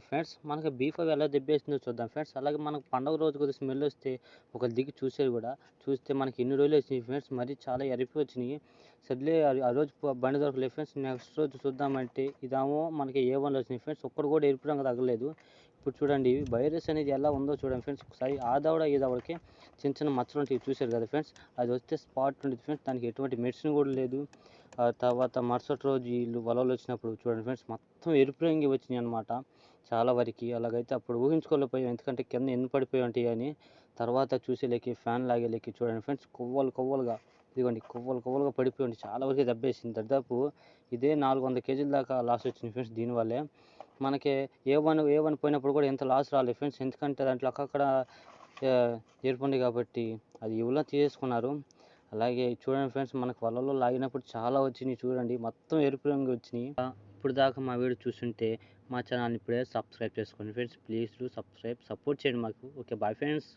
Friends మనకి బీ5 ఎలా దెబ్బేసిందో చూద్దాం ఫ్రెండ్స్. అలాగే మనకు పండుగ రోజు కొద్దిగా స్మెల్ వస్తే ఒకళ్ళు దిగి చూసేది కూడా. చూస్తే మనకి ఎన్ని రోజులు వచ్చినాయి ఫ్రెండ్స్, మరీ చాలా ఎరిపి వచ్చినాయి. సర్లే ఆ రోజు బండి దొరకలేదు ఫ్రెండ్స్. నెక్స్ట్ రోజు చూద్దామంటే ఇదేమో మనకి ఏ1లో వచ్చినాయి ఫ్రెండ్స్. ఒక్కడు కూడా ఎరుపు రంగు తగలేదు. ఇప్పుడు చూడండి వైరస్ అనేది ఎలా ఉందో చూడండి ఫ్రెండ్స్. ఒకసారి ఆ దవడ ఈ దవడకి చిన్న చిన్న మచ్చలు ఉంటాయి చూశారు కదా ఫ్రెండ్స్. అది వస్తే స్పాట్ ఉంటుంది ఫ్రెండ్స్. దానికి ఎటువంటి మెడిసిన్ కూడా లేదు. ఆ తర్వాత మరుసటి రోజు వీళ్ళు వలలు వచ్చినప్పుడు చూడండి ఫ్రెండ్స్, మొత్తం ఎరుపు రంగు వచ్చినాయి అనమాట చాలా వరకు. అలాగైతే అప్పుడు ఊహించుకోలేకపోయాం, ఎందుకంటే కింద ఎన్ని పడిపోయి ఉంటాయి అని. తర్వాత చూసేలేకి ఫ్యాన్ లాగేలేకి చూడండి ఫ్రెండ్స్, కొవ్వలు కొవ్వలుగా ఇదిగోండి కొవ్వలు కొవ్వలుగా పడిపోయి ఉండి చాలా వరకు దెబ్బేసింది. దాదాపు ఇదే 400 కేజీల దాకా లాస్ వచ్చింది ఫ్రెండ్స్. దీనివల్లే మనకి ఏ వన్ పోయినప్పుడు కూడా ఎంత లాస్ రాలేదు ఫ్రెండ్స్, ఎందుకంటే దాంట్లో అక్కడక్కడ ఎరుపుంది కాబట్టి అది ఎవరో తీసేసుకున్నారు. అలాగే చూడండి ఫ్రెండ్స్, మనకు వలలో లాగినప్పుడు చాలా వచ్చినాయి చూడండి, మొత్తం ఎరుపు రంగు వచ్చినాయి. ఇప్పుడు దాకా మా వీడియో చూస్తుంటే మా ఛానల్ని ఇప్పుడే సబ్స్క్రైబ్ చేసుకోండి friends. Please do subscribe, support చేయండి మాకు. Okay bye friends.